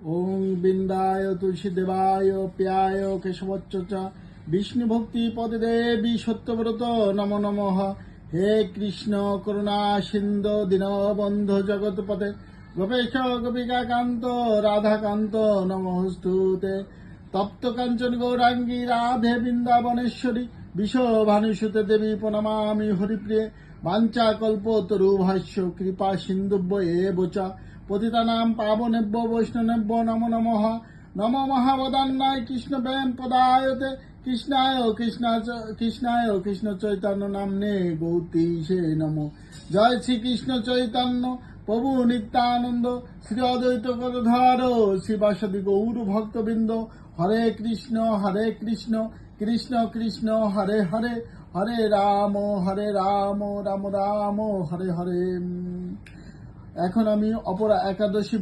ওং বৃন্দায় তুলসী দেবায় প্যায় কেশবচ্চ চ বিষ্ণু ভক্তি পদে দেবী সত্যব্রত নমো নমঃ। হে কৃষ্ণ করুণা সিন্ধু দীনবন্ধু জগৎপতে গোপেশ গোপিকা কান্ত রাধাকান্ত নমস্তুতে। তপ্ত কাঞ্চন গৌরাঙ্গী রাধে বৃন্দাবনেশ্বরী বিশ্বভানুসুতে দেবী প্রণমামি হরিপ্রিয়ে। বাঞ্ছা কল্প তরু ভাষ্য কৃপা সিন্ধুভ্য এব চ পতিতানাং পাবনেভ্য বৈষ্ণবেভ্য নমো নমঃ। নম মহাবদান্নায় কৃষ্ণ প্রেম পদায়তে কৃষ্ণায় কৃষ্ণ চৈতন্য নামনে গৌতীশে নমো। জয় শ্রীকৃষ্ণ চৈতন্য প্রভু নিত্যানন্দ শ্রী অদ্বৈত গদাধর শ্রীবাসাদি গৌর ভক্তবৃন্দ। হরে কৃষ্ণ কৃষ্ণ কৃষ্ণ হরে হরে, হরে রাম রাম রাম হরে হরে। এখন আমি অপরা একাদশী